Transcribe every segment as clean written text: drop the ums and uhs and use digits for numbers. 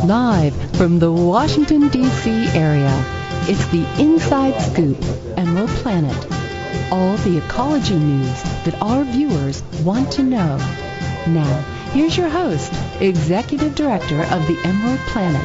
Live from the Washington, D.C. area, it's the Inside Scoop, Emerald Planet. All the ecology news that our viewers want to know. Now, here's your host, Executive Director of the Emerald Planet,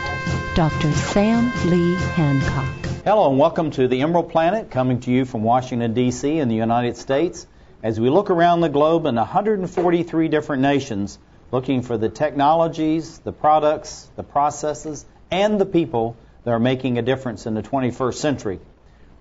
Dr. Sam Lee Hancock. Hello and welcome to the Emerald Planet, coming to you from Washington, D.C. in the United States. As we look around the globe in 143 different nations, looking for the technologies, the products, the processes, and the people that are making a difference in the 21st century.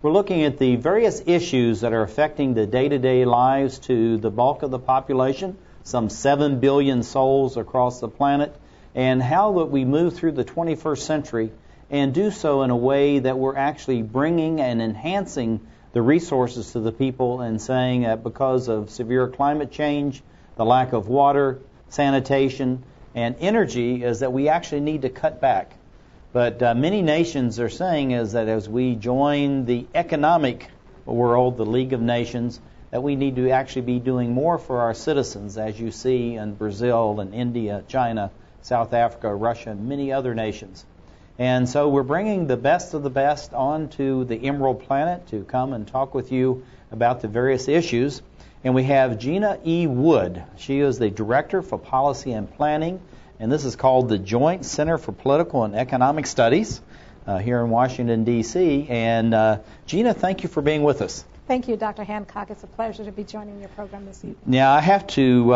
We're looking at the various issues that are affecting the day-to-day lives to the bulk of the population, some 7 billion souls across the planet, and how that we move through the 21st century and do so in a way that we're actually bringing and enhancing the resources to the people and saying that because of severe climate change, the lack of water, sanitation, and energy is that we actually need to cut back. But many nations are saying is that as we join the economic world, the League of Nations, that we need to actually be doing more for our citizens, as you see in Brazil and India, China, South Africa, Russia, and many other nations. And so we're bringing the best of the best onto the Emerald Planet to come and talk with you about the various issues. And we have Gina E. Wood. She is the Director for Policy and Planning, and this is called the Joint Center for Political and Economic Studies here in Washington, D.C. And Gina, thank you for being with us. Thank you, Dr. Hancock. It's a pleasure to be joining your program this evening. Now, I have to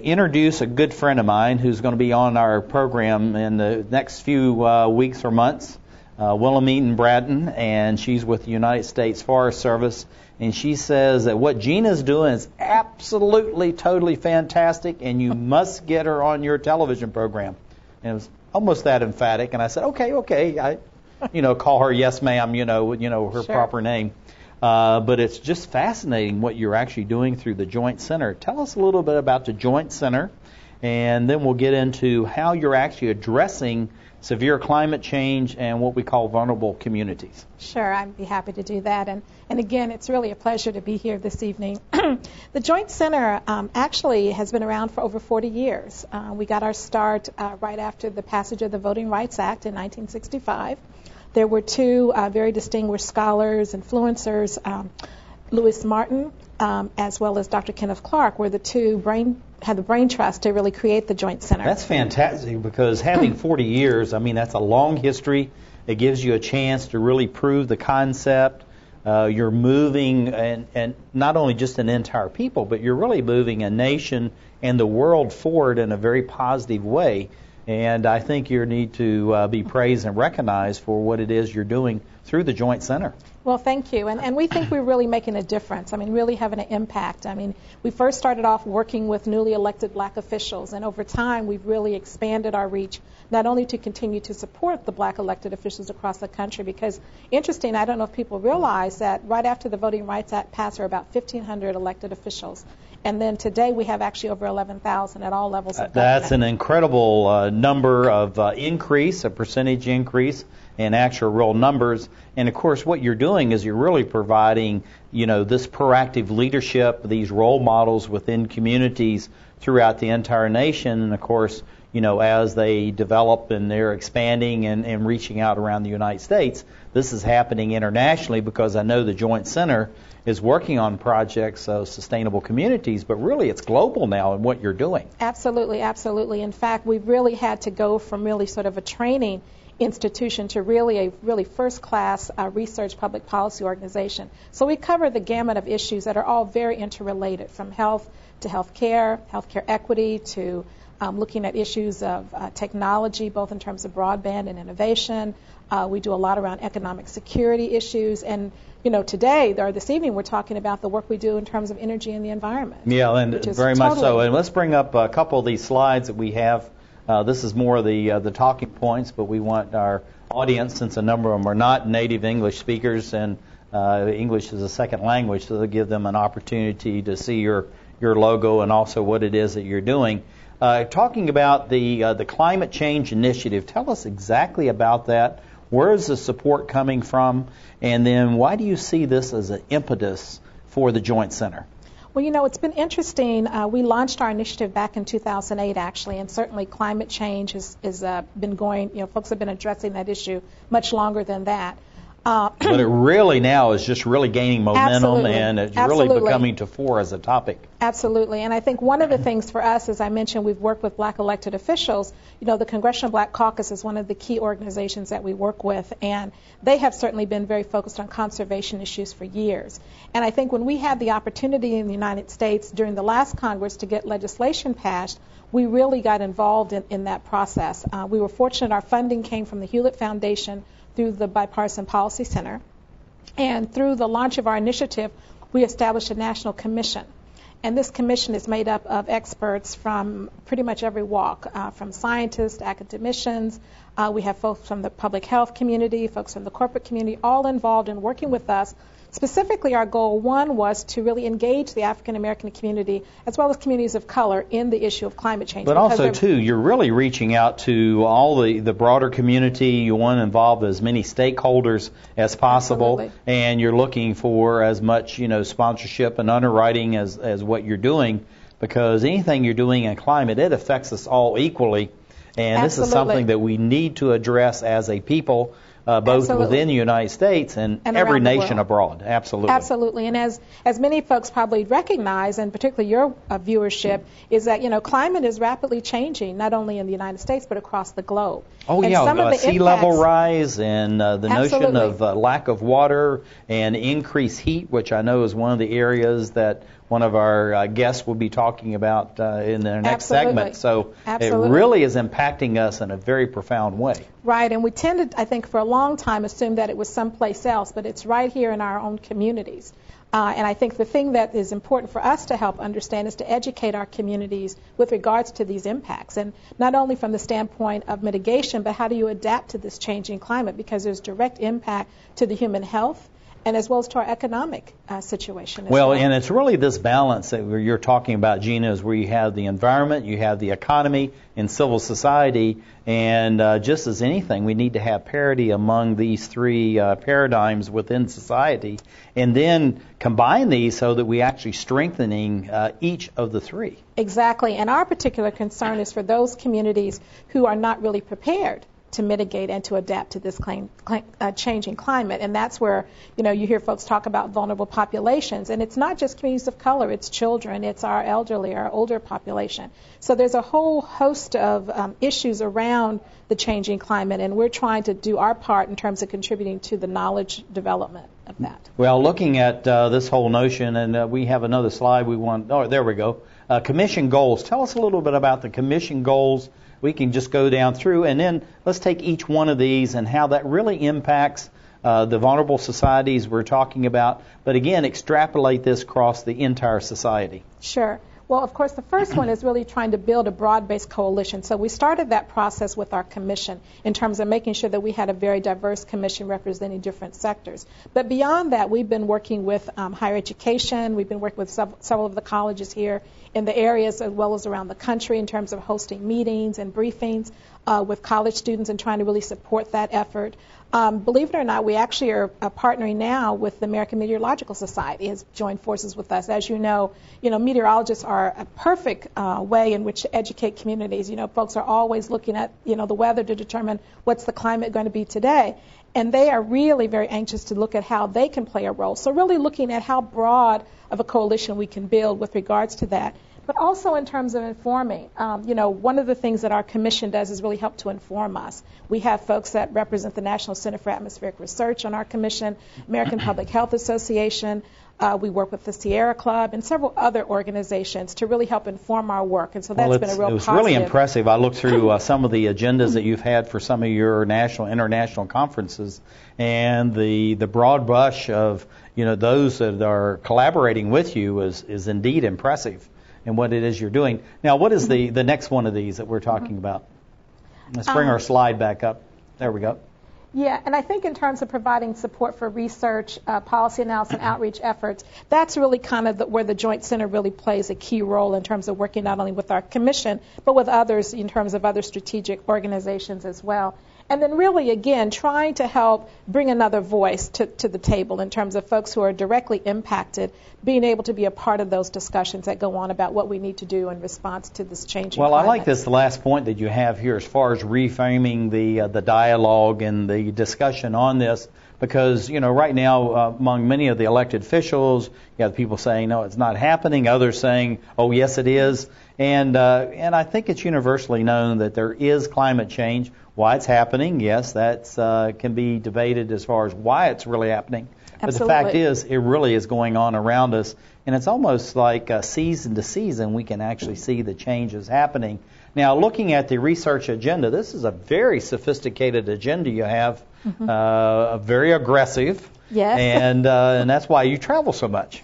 introduce a good friend of mine who's going to be on our program in the next few weeks or months, Wilhelmine Bratton, and she's with the United States Forest Service. And she says that what Gina's doing is absolutely, totally fantastic, and you must get her on your television program. And it was almost that emphatic. And I said, okay. I, call her yes, ma'am, her Sure. proper name. But it's just fascinating what you're actually doing through the Joint Center. Tell us a little bit about the Joint Center, and then we'll get into how you're actually addressing severe climate change and what we call vulnerable communities. Sure, I'd be happy to do that. And again, it's really a pleasure to be here this evening. The Joint Center actually has been around for over 40 years. We got our start right after the passage of the Voting Rights Act in 1965. There were two very distinguished scholars, influencers, Louis Martin, as well as Dr. Kenneth Clark, were the two had the brain trust to really create the Joint Center. That's fantastic, because having 40 years, that's a long history. It gives you a chance to really prove the concept. You're moving, and not only just an entire people, but you're really moving a nation and the world forward in a very positive way. And I think you need to be praised and recognized for what it is you're doing through the Joint Center. Well, thank you. And we think we're really making a difference. Really having an impact. We first started off working with newly elected black officials, and over time we've really expanded our reach, not only to continue to support the black elected officials across the country, because interesting, I don't know if people realize that right after the Voting Rights Act passed, there were about 1,500 elected officials. And then today we have actually over 11,000 at all levels of government. That's an incredible number of increase, a percentage increase in actual real numbers. And of course what you're doing is you're really providing, this proactive leadership, these role models within communities throughout the entire nation. And of course, as they develop and they're expanding and reaching out around the United States, this is happening internationally, because I know the Joint Center is working on projects of sustainable communities, but really it's global now in what you're doing. Absolutely, absolutely. In fact, we've really had to go from really sort of a training institution to really a first-class research public policy organization. So we cover the gamut of issues that are all very interrelated, from health to healthcare equity, to looking at issues of technology, both in terms of broadband and innovation. We do a lot around economic security issues. And, today, or this evening, we're talking about the work we do in terms of energy and the environment. Yeah, and very much so. And let's bring up a couple of these slides that we have. This is more the talking points, but we want our audience, since a number of them are not native English speakers, and English is a second language, so they'll give them an opportunity to see your logo and also what it is that you're doing. Talking about the climate change initiative, tell us exactly about that. Where is the support coming from? And then why do you see this as an impetus for the Joint Center? Well, it's been interesting. We launched our initiative back in 2008, actually, and certainly climate change has been going, folks have been addressing that issue much longer than that. But it really now is just really gaining momentum, Absolutely. and it's Absolutely. really becoming to fore as a topic. Absolutely. And I think one of the things for us, as I mentioned, we've worked with black elected officials. The Congressional Black Caucus is one of the key organizations that we work with, and they have certainly been very focused on conservation issues for years. And I think when we had the opportunity in the United States during the last Congress to get legislation passed, we really got involved in that process. We were fortunate our funding came from the Hewlett Foundation through the Bipartisan Policy Center. And through the launch of our initiative, we established a national commission. And this commission is made up of experts from pretty much every walk, from scientists, academicians. We have folks from the public health community, folks from the corporate community, all involved in working with us. Specifically, our goal, one, was to really engage the African American community as well as communities of color in the issue of climate change. But also, too, you're really reaching out to all the broader community. You want to involve as many stakeholders as possible. Absolutely. And you're looking for as much, sponsorship and underwriting as what you're doing, because anything you're doing in climate, it affects us all equally. And Absolutely. This is something that we need to address as a people. Both Absolutely. within the United States and every nation abroad. Absolutely. Absolutely. And as many folks probably recognize, and particularly your viewership, is that, climate is rapidly changing, not only in the United States, but across the globe. Oh, and yeah, some of the sea impacts, level rise and the notion Absolutely. of lack of water and increased heat, which I know is one of the areas that one of our guests will be talking about in their next Absolutely. segment. So Absolutely. It really is impacting us in a very profound way. Right, and we tended, I think, for a long time assume that it was someplace else, but it's right here in our own communities. And I think the thing that is important for us to help understand is to educate our communities with regards to these impacts, and not only from the standpoint of mitigation, but how do you adapt to this changing climate, because there's direct impact to the human health and as well as to our economic situation as well. And it's really this balance that you're talking about, Gina, is where you have the environment, you have the economy, and civil society, and just as anything, we need to have parity among these three paradigms within society, and then combine these so that we actually strengthening each of the three. Exactly, and our particular concern is for those communities who are not really prepared to mitigate and to adapt to this changing climate. And that's where, you hear folks talk about vulnerable populations. And it's not just communities of color, it's children, it's our elderly, our older population. So there's a whole host of issues around the changing climate, and we're trying to do our part in terms of contributing to the knowledge development of that. Well, looking at this whole notion, and we have another slide we want, there we go. Commission goals. Tell us a little bit about the commission goals. We can just go down through, and then let's take each one of these and how that really impacts the vulnerable societies we're talking about. But again, extrapolate this across the entire society. Sure. Well, of course, the first one is really trying to build a broad-based coalition. So we started that process with our commission in terms of making sure that we had a very diverse commission representing different sectors. But beyond that, we've been working with higher education. We've been working with several of the colleges here in the areas as well as around the country in terms of hosting meetings and briefings with college students and trying to really support that effort. Believe it or not, we actually are partnering now with the American Meteorological Society, has joined forces with us. As you know, meteorologists are a perfect way in which to educate communities. Folks are always looking at, the weather to determine what's the climate going to be today. And they are really very anxious to look at how they can play a role. So really looking at how broad of a coalition we can build with regards to that. But also in terms of informing, one of the things that our commission does is really help to inform us. We have folks that represent the National Center for Atmospheric Research on our commission, American Public Health Association. We work with the Sierra Club and several other organizations to really help inform our work. And so that's been a real positive. It was really impressive. I looked through some of the agendas that you've had for some of your national, international conferences, and the broad brush of those that are collaborating with you is indeed impressive. And what it is you're doing. Now, what is the next one of these that we're talking about? Let's bring our slide back up. There we go. Yeah, and I think in terms of providing support for research, policy analysis, and outreach efforts, that's really kind of where the Joint Center really plays a key role in terms of working not only with our commission, but with others in terms of other strategic organizations as well. And then really, again, trying to help bring another voice to the table in terms of folks who are directly impacted, being able to be a part of those discussions that go on about what we need to do in response to this changing climate. I like this last point that you have here as far as reframing the dialogue and the discussion on this, because, right now, among many of the elected officials, you have people saying, no, it's not happening, others saying, oh, yes, it is. And I think it's universally known that there is climate change. Why it's happening, yes, that can be debated as far as why it's really happening. But Absolutely. the fact is, it really is going on around us, and it's almost like season to season we can actually see the changes happening. Now, looking at the research agenda, this is a very sophisticated agenda you have, very aggressive. Yes. And that's why you travel so much.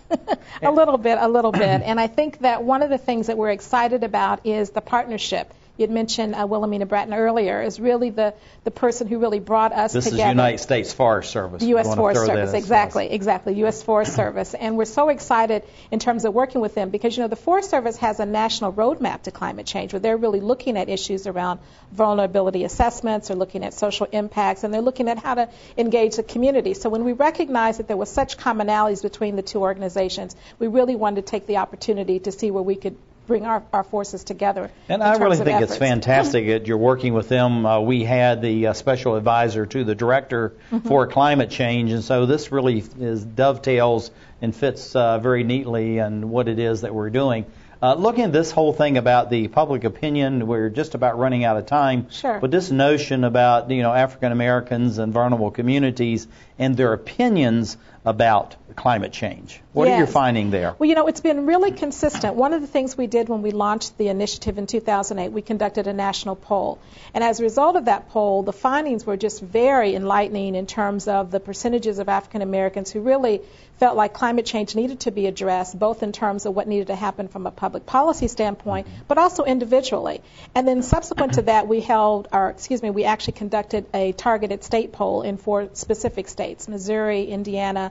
A little bit. And I think that one of the things that we're excited about is the partnership. You had mentioned Wilhelmina Bratton earlier, is really the person who really brought us together. This is United States Forest Service. The U.S. Forest Service, exactly, U.S. Forest Service. And we're so excited in terms of working with them because, the Forest Service has a national roadmap to climate change where they're really looking at issues around vulnerability assessments, they're looking at social impacts, and they're looking at how to engage the community. So when we recognized that there were such commonalities between the two organizations, we really wanted to take the opportunity to see where we could bring our forces together. And I really think it's fantastic that you're working with them. We had the special advisor to the director for climate change, and so this really dovetails and fits very neatly in what it is that we're doing. Looking at this whole thing about the public opinion, we're just about running out of time. Sure. But this notion about African Americans and vulnerable communities and their opinions about climate change. What are you finding there? Well, it's been really consistent. One of the things we did when we launched the initiative in 2008, we conducted a national poll. And as a result of that poll, the findings were just very enlightening in terms of the percentages of African Americans who really felt like climate change needed to be addressed, both in terms of what needed to happen from a public policy standpoint, but also individually. And then subsequent to that, we actually conducted a targeted state poll in 4 specific states, Missouri, Indiana,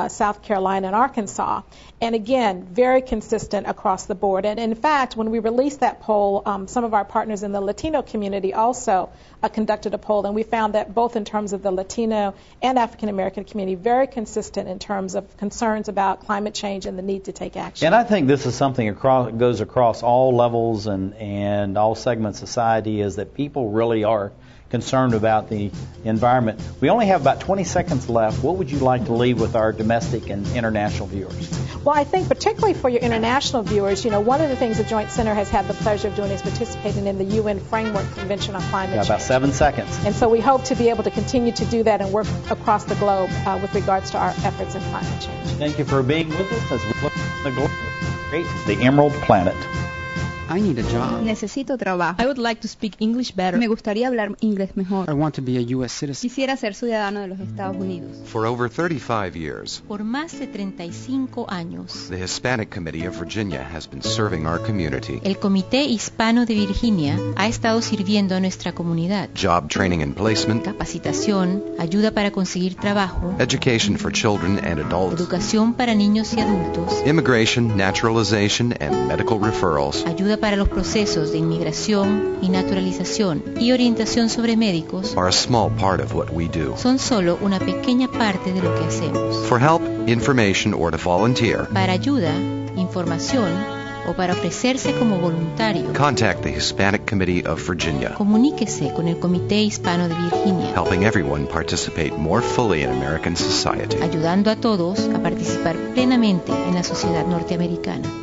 South Carolina, and Arkansas. And again, very consistent across the board. And in fact, when we released that poll, some of our partners in the Latino community also conducted a poll, and we found that both in terms of the Latino and African American community, very consistent in terms of concerns about climate change and the need to take action. And I think this is something goes across all levels and all segments of society, is that people really are concerned about the environment. We only have about 20 seconds left. What would you like to leave with our domestic and international viewers? Well, I think particularly for your international viewers, one of the things the Joint Center has had the pleasure of doing is participating in the UN Framework Convention on Climate Change. About 7 seconds. And so we hope to be able to continue to do that and work across the globe with regards to our efforts in climate change. Thank you for being with us as we look at the globe. Great. The Emerald Planet. I need a job. Necesito trabajo. I would like to speak English better. Me gustaría hablar inglés mejor. I want to be a U.S. citizen. Quisiera ser ciudadano de los Estados Unidos. For over 35 years, Por más de 35 años, the Hispanic Committee of Virginia has been serving our community. el Comité Hispano de Virginia ha estado sirviendo a nuestra comunidad. Job training and placement, Capacitación, ayuda para conseguir trabajo, education for children and adults, educación para niños y adultos, immigration, naturalization, and medical referrals. ayuda para los procesos de inmigración y naturalización y orientación sobre médicos Are a small part of what we do. son solo una pequeña parte de lo que hacemos. For help, information, or to volunteer, Para ayuda, información o para ofrecerse como voluntario, contact the Hispanic Committee of Virginia, comuníquese con el Comité Hispano de Virginia, helping everyone participate more fully in American society. ayudando a todos a participar plenamente en la sociedad norteamericana.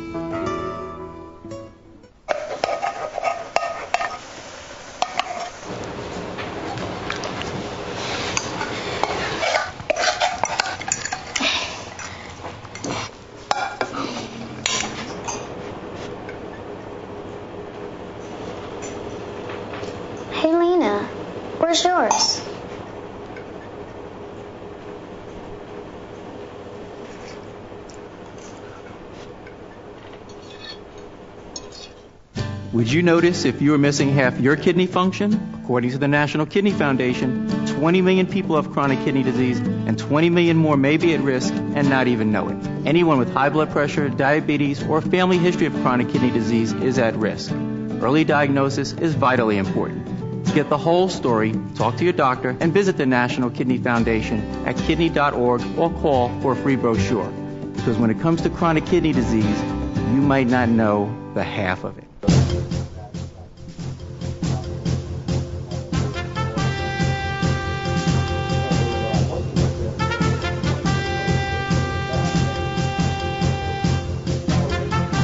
Hey, Lena, where's yours? Would you notice if you were missing half your kidney function? According to the National Kidney Foundation, 20 million people have chronic kidney disease, and 20 million more may be at risk and not even know it. Anyone with high blood pressure, diabetes, or family history of chronic kidney disease is at risk. Early diagnosis is vitally important. To get the whole story, talk to your doctor and visit the National Kidney Foundation at kidney.org or call for a free brochure. Because when it comes to chronic kidney disease, you might not know the half of it.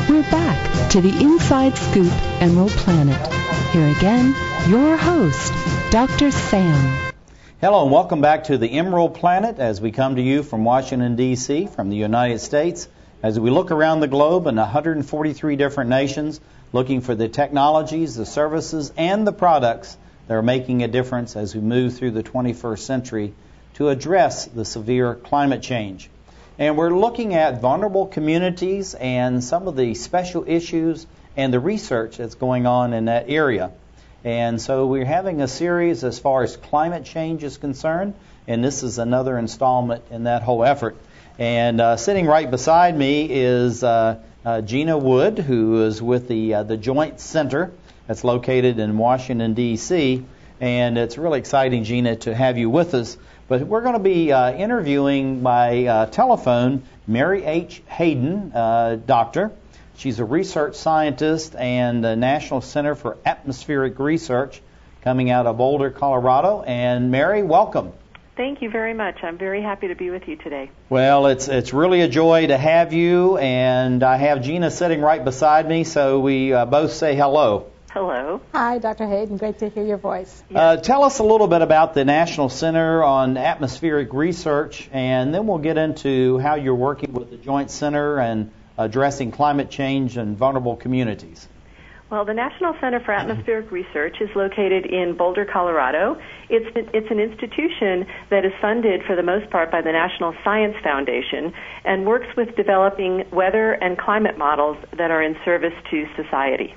We're back to the Inside Scoop Emerald Planet. Here again, your host, Dr. Sam. Hello and welcome back to the Emerald Planet as we come to you from Washington, D.C., from the United States, as we look around the globe in 143 different nations, looking for the technologies, the services, and the products that are making a difference as we move through the 21st century to address the severe climate change. And we're looking at vulnerable communities and some of the special issues and the research that's going on in that area. And so we're having a series as far as climate change is concerned, and this is another installment in that whole effort. And sitting right beside me is Gina Wood, who is with the Joint Center that's located in Washington, D.C., and it's really exciting, Gina, to have you with us. But we're going to be interviewing by telephone Mary H. Hayden, doctor. She's a research scientist and the National Center for Atmospheric Research coming out of Boulder, Colorado. And Mary, welcome. Thank you very much. I'm very happy to be with you today. Well, it's really a joy to have you, and I have Gina sitting right beside me, so we both say hello. Hello. Hi, Dr. Hayden. Great to hear your voice. Tell us a little bit about the National Center on Atmospheric Research, and then we'll get into how you're working with the Joint Center and addressing climate change and vulnerable communities. Well, the National Center for Atmospheric Research is located in Boulder, Colorado. It's an institution that is funded for the most part by the National Science Foundation and works with developing weather and climate models that are in service to society.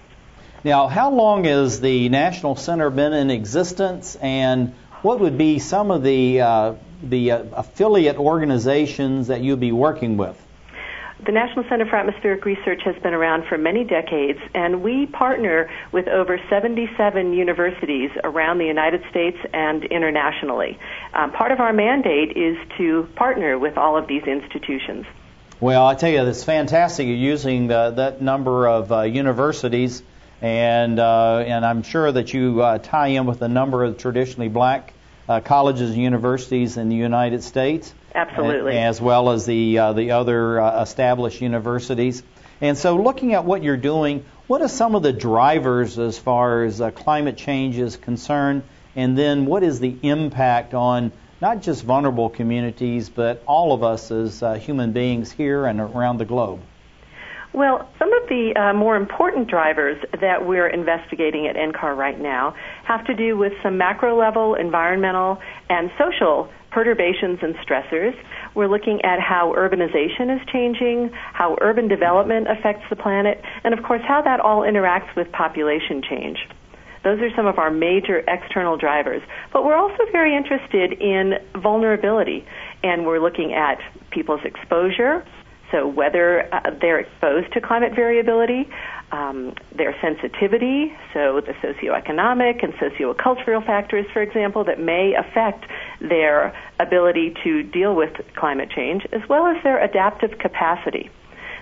Now, how long has the National Center been in existence, and what would be some of the affiliate organizations that you'd be working with? The National Center for Atmospheric Research has been around for many decades, and we partner with over 77 universities around the United States and internationally. Part of our mandate is to partner with all of these institutions. Well, I tell you, it's fantastic. You're using that number of universities, and I'm sure that you tie in with a number of traditionally black colleges and universities in the United States. Absolutely. As well as the other established universities. And so looking at what you're doing, what are some of the drivers as far as climate change is concerned? And then what is the impact on not just vulnerable communities, but all of us as human beings here and around the globe? Well, some of the more important drivers that we're investigating at NCAR right now have to do with some macro-level environmental and social perturbations and stressors. We're looking at how urbanization is changing, how urban development affects the planet, and of course how that all interacts with population change. Those are some of our major external drivers. But we're also very interested in vulnerability, and we're looking at people's exposure, so whether they're exposed to climate variability, their sensitivity, so the socioeconomic and sociocultural factors, for example, that may affect their ability to deal with climate change, as well as their adaptive capacity.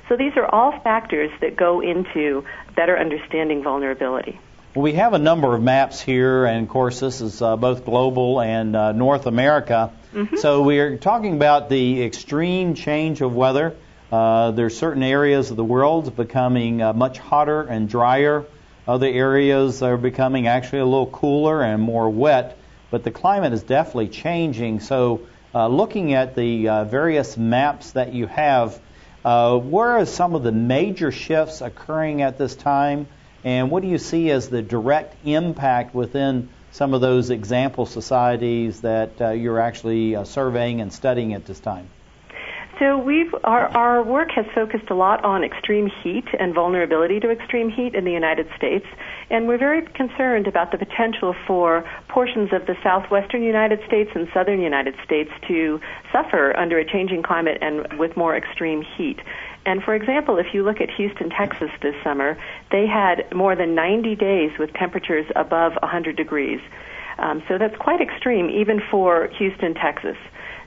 So these are all factors that go into better understanding vulnerability. Well, we have a number of maps here, and of course this is both global and North America. Mm-hmm. So we're talking about the extreme change of weather. There's certain areas of the world becoming much hotter and drier. Other areas are becoming actually a little cooler and more wet. But the climate is definitely changing. So looking at the various maps that you have, where are some of the major shifts occurring at this time? And what do you see as the direct impact within some of those example societies that you're actually surveying and studying at this time? So our work has focused a lot on extreme heat and vulnerability to extreme heat in the United States, and we're very concerned about the potential for portions of the southwestern United States and southern United States to suffer under a changing climate and with more extreme heat. And for example, if you look at Houston, Texas this summer, they had more than 90 days with temperatures above 100 degrees. So that's quite extreme, even for Houston, Texas.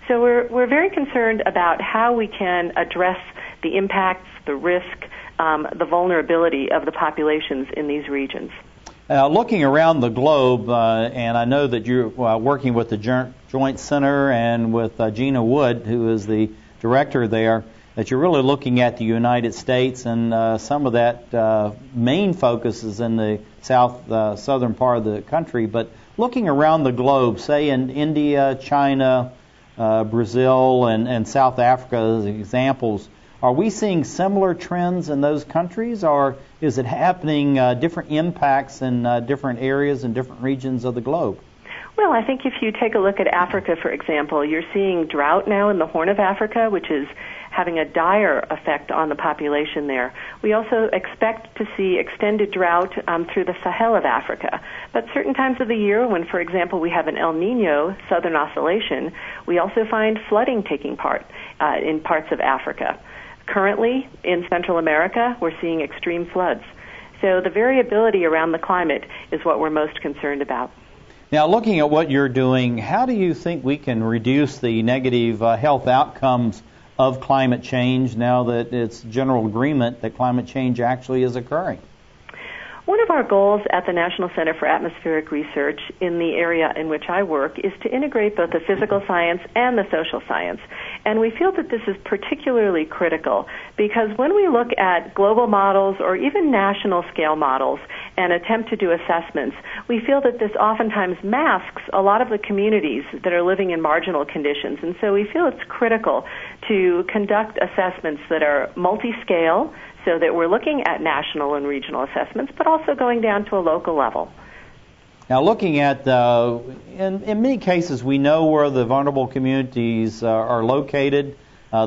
So we're very concerned about how we can address the impacts, the risk, the vulnerability of the populations in these regions. Looking around the globe, and I know that you're working with the Joint Center and with Gina Wood, who is the director there, that you're really looking at the United States, and some of that main focus is in the southern part of the country. But looking around the globe, say in India, China, Brazil, and South Africa as examples, are we seeing similar trends in those countries, or is it happening different impacts in different areas and different regions of the globe? Well, I think if you take a look at Africa, for example, you're seeing drought now in the Horn of Africa, which is having a dire effect on the population there. We also expect to see extended drought through the Sahel of Africa. But certain times of the year when, for example, we have an El Nino, Southern Oscillation, we also find flooding taking part in parts of Africa. Currently, in Central America, we're seeing extreme floods. So the variability around the climate is what we're most concerned about. Now, looking at what you're doing, how do you think we can reduce the negative health outcomes of climate change now that it's general agreement that climate change actually is occurring? One of our goals at the National Center for Atmospheric Research in the area in which I work is to integrate both the physical science and the social science. And we feel that this is particularly critical because when we look at global models or even national scale models and attempt to do assessments, we feel that this oftentimes masks a lot of the communities that are living in marginal conditions. And so we feel it's critical to conduct assessments that are multi-scale, so that we're looking at national and regional assessments, but also going down to a local level. Now, looking at, in many cases, we know where the vulnerable communities are located.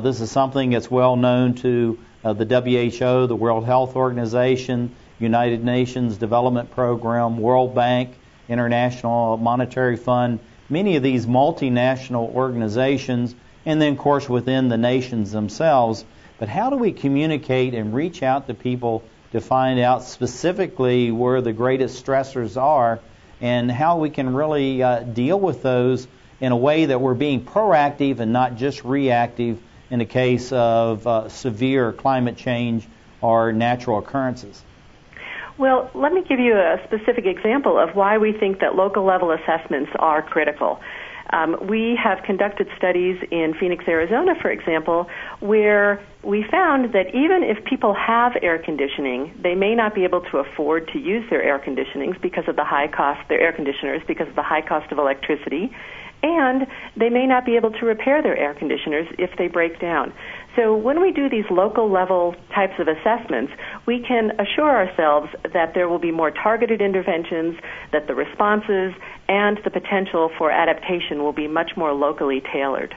This is something that's well known to the WHO, the World Health Organization, United Nations Development Program, World Bank, International Monetary Fund, many of these multinational organizations, and then, of course, within the nations themselves. But how do we communicate and reach out to people to find out specifically where the greatest stressors are and how we can really deal with those in a way that we're being proactive and not just reactive in the case of severe climate change or natural occurrences? Well, let me give you a specific example of why we think that local level assessments are critical. We have conducted studies in Phoenix, Arizona, for example, where we found that even if people have air conditioning, they may not be able to afford to use their air conditionings because of the high cost, their air conditioners because of the high cost of electricity, and they may not be able to repair their air conditioners if they break down. So when we do these local level types of assessments, we can assure ourselves that there will be more targeted interventions, that the responses and the potential for adaptation will be much more locally tailored.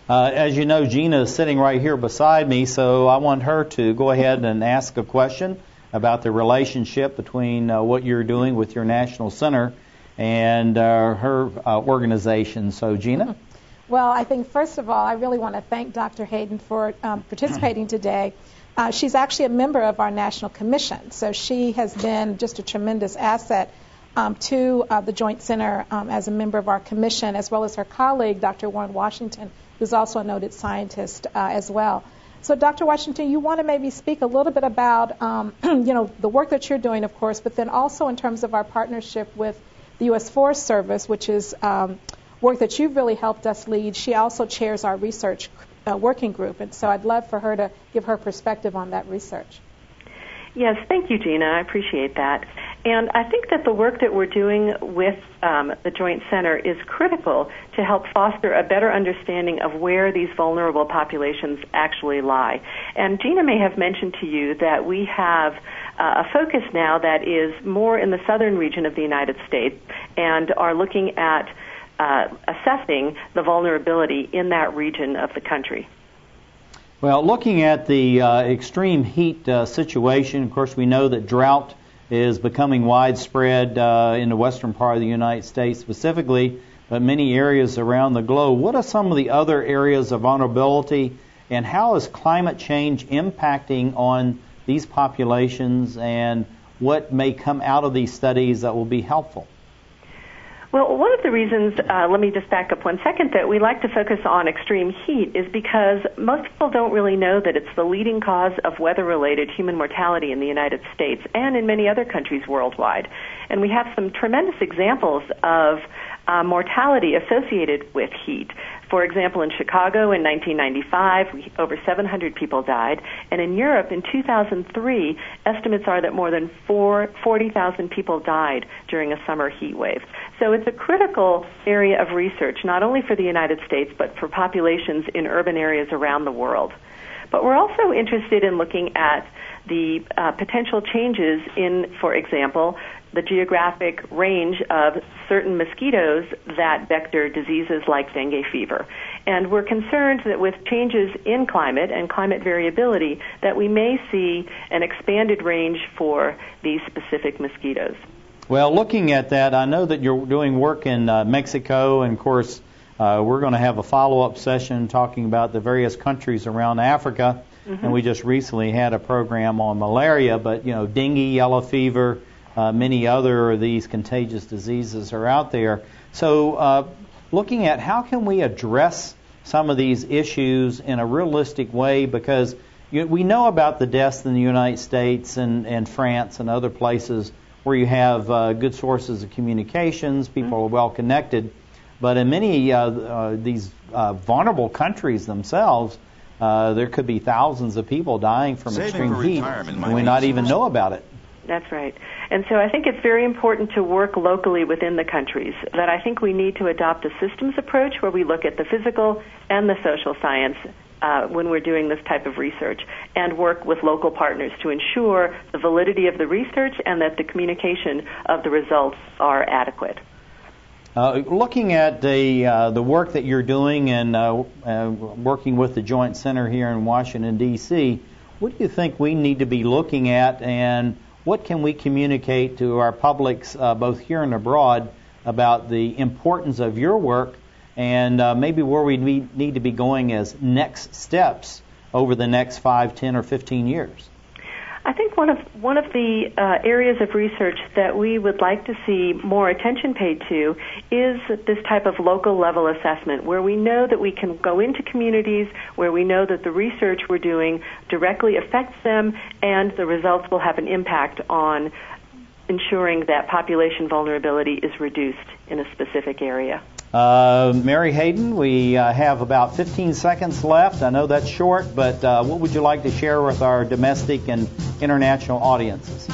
As you know, Gina is sitting right here beside me, so I want her to go ahead and ask a question about the relationship between what you're doing with your National Center and her organization. So, Gina? Well, I think, first of all, I really want to thank Dr. Hayden for participating today. She's actually a member of our National Commission, so she has been just a tremendous asset to the Joint Center as a member of our commission, as well as her colleague, Dr. Warren Washington, who's also a noted scientist as well. So, Dr. Washington, you want to maybe speak a little bit about, the work that you're doing, of course, but then also in terms of our partnership with the U.S. Forest Service, which is work that you've really helped us lead. She also chairs our research working group, and so I'd love for her to give her perspective on that research. Yes, thank you, Gina. I appreciate that. And I think that the work that we're doing with the Joint Center is critical to help foster a better understanding of where these vulnerable populations actually lie. And Gina may have mentioned to you that we have a focus now that is more in the southern region of the United States and are looking at assessing the vulnerability in that region of the country. Well, looking at the extreme heat situation, of course, we know that drought is becoming widespread in the western part of the United States specifically, but many areas around the globe. What are some of the other areas of vulnerability, And how is climate change impacting on these populations, and what may come out of these studies that will be helpful? Well, one of the reasons, let me just back up 1 second, that we like to focus on extreme heat is because most people don't really know that it's the leading cause of weather-related human mortality in the United States and in many other countries worldwide. And we have some tremendous examples of mortality associated with heat. For example, in Chicago in 1995, over 700 people died. And in Europe in 2003, estimates are that more than 40,000 people died during a summer heat wave. So it's a critical area of research, not only for the United States, but for populations in urban areas around the world. But we're also interested in looking at the potential changes in, for example, the geographic range of certain mosquitoes that vector diseases like dengue fever. And we're concerned that with changes in climate and climate variability, that we may see an expanded range for these specific mosquitoes. Well, looking at that, I know that you're doing work in Mexico, and of course, we're going to have a follow-up session talking about the various countries around Africa. And we just recently had a program on malaria, but dengue, yellow fever, many other of these contagious diseases are out there. So looking at how can we address some of these issues in a realistic way, because we know about the deaths in the United States and France and other places where you have good sources of communications, people are well connected, but in many these vulnerable countries themselves, there could be thousands of people dying from extreme heat, and we not even know about it. That's right. And so I think it's very important to work locally within the countries, that I think we need to adopt a systems approach where we look at the physical and the social science when we're doing this type of research, and work with local partners to ensure the validity of the research and that the communication of the results are adequate. Looking at the work that you're doing and working with the Joint Center here in Washington, D.C., what do you think we need to be looking at, and what can we communicate to our publics both here and abroad about the importance of your work and maybe where we need to be going as next steps over the next 5, 10, or 15 years? I think one of the areas of research that we would like to see more attention paid to is this type of local level assessment, where we know that we can go into communities, where we know that the research we're doing directly affects them, and the results will have an impact on ensuring that population vulnerability is reduced in a specific area. Mary Hayden, we have about 15 seconds left. I know that's short, but what would you like to share with our domestic and international audiences?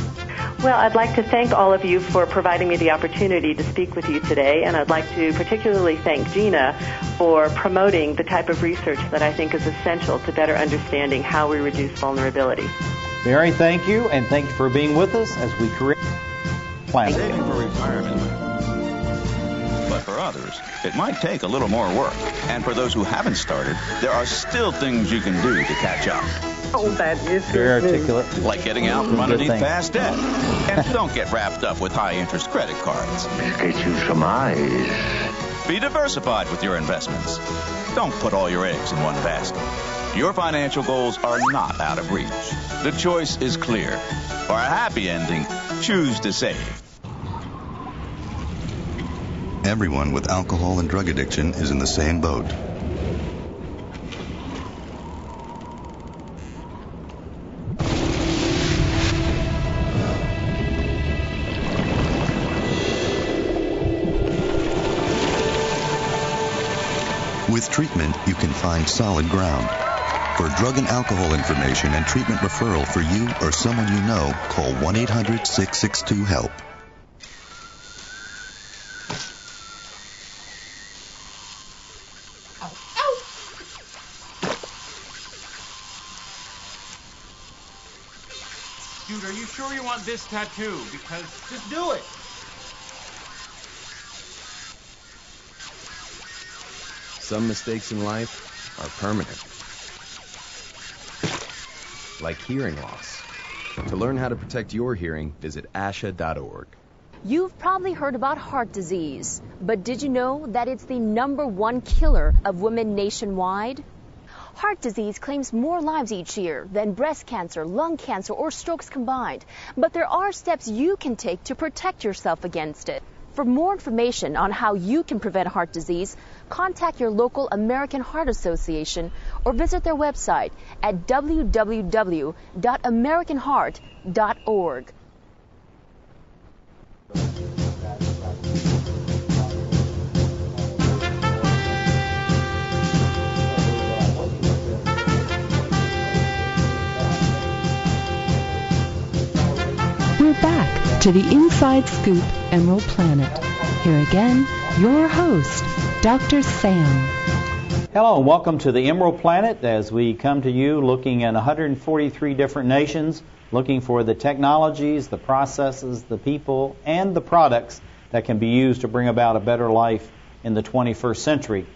Well, I'd like to thank all of you for providing me the opportunity to speak with you today, and I'd like to particularly thank Gina for promoting the type of research that I think is essential to better understanding how we reduce vulnerability. Mary, thank you, and thank you for being with us as we create planet. Saving for retirement. But for others, it might take a little more work. And for those who haven't started, there are still things you can do to catch up. Oh, that is very articulate. Like getting out from underneath past debt. And don't get wrapped up with high-interest credit cards. Get you some eyes. Be diversified with your investments. Don't put all your eggs in one basket. Your financial goals are not out of reach. The choice is clear. For a happy ending, choose to save. Everyone with alcohol and drug addiction is in the same boat. With treatment, you can find solid ground. For drug and alcohol information and treatment referral for you or someone you know, call 1-800-662-HELP. Dude, are you sure you want this tattoo? Because just do it. Some mistakes in life are permanent. Like hearing loss. To learn how to protect your hearing, visit asha.org. You've probably heard about heart disease, but did you know that it's the #1 killer of women nationwide? Heart disease claims more lives each year than breast cancer, lung cancer, or strokes combined. But there are steps you can take to protect yourself against it. For more information on how you can prevent heart disease, contact your local American Heart Association or visit their website at www.americanheart.org. We're back to the Inside Scoop Emerald Planet. Here again, your host, Dr. Sam. Hello and welcome to the Emerald Planet as we come to you looking at 143 different nations, looking for the technologies, the processes, the people, and the products that can be used to bring about a better life in the 21st century.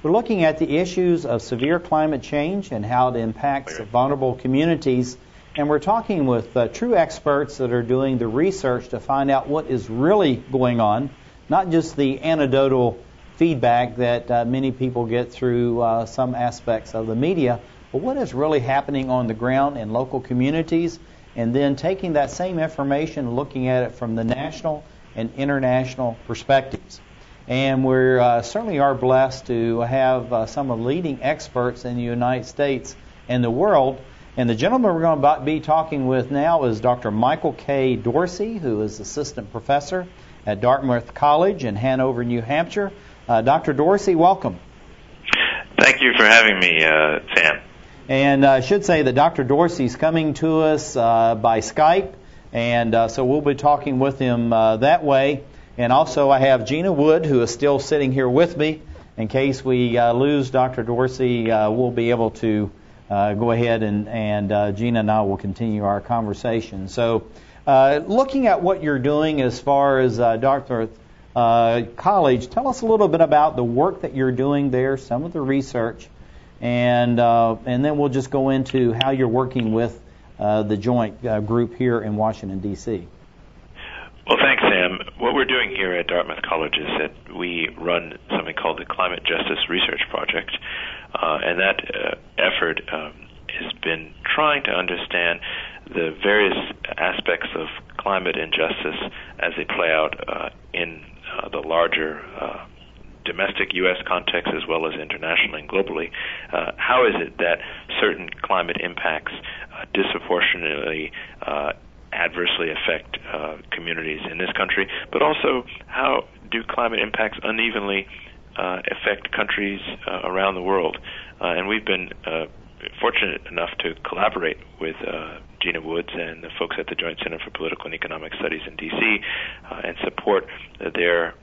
We're looking at the issues of severe climate change and how it impacts vulnerable communities. And we're talking with true experts that are doing the research to find out what is really going on, not just the anecdotal feedback that many people get through some aspects of the media, but what is really happening on the ground in local communities, and then taking that same information, looking at it from the national and international perspectives. And we certainly are blessed to have some of the leading experts in the United States and the world. And the gentleman we're going to be talking with now is Dr. Michael K. Dorsey, who is assistant professor at Dartmouth College in Hanover, New Hampshire. Dr. Dorsey, welcome. Thank you for having me, Sam. And I should say that Dr. Dorsey's coming to us by Skype, and so we'll be talking with him that way. And also I have Gina Wood, who is still sitting here with me. In case we lose Dr. Dorsey, we'll be able to go ahead and Gina and I will continue our conversation. So looking at what you're doing as far as Dartmouth College, tell us a little bit about the work that you're doing there, some of the research, and then we'll just go into how you're working with the joint group here in Washington, D.C. Well, thanks, Sam. What we're doing here at Dartmouth College is that we run something called the Climate Justice Research Project, and that effort has been trying to understand the various aspects of climate injustice as they play out in the larger domestic U.S. context as well as internationally and globally. How is it that certain climate impacts disproportionately adversely affect communities in this country, but also how do climate impacts unevenly affect countries around the world? And we've been fortunate enough to collaborate with Gina Woods and the folks at the Joint Center for Political and Economic Studies in D.C. And support their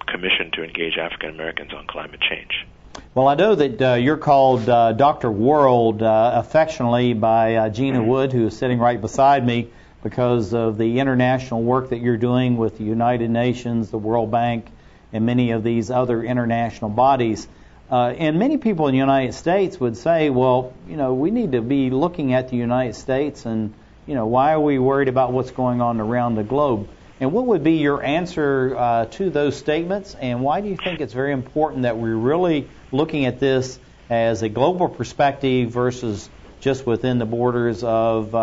commission to engage African Americans on climate change. Well, I know that you're called Dr. World affectionately by Gina Wood, who is sitting right beside me, because of the international work that you're doing with the United Nations, the World Bank, and many of these other international bodies. And many people in the United States would say, well, we need to be looking at the United States, and, why are we worried about what's going on around the globe? And what would be your answer to those statements, and why do you think it's very important that we're really looking at this as a global perspective versus just within the borders of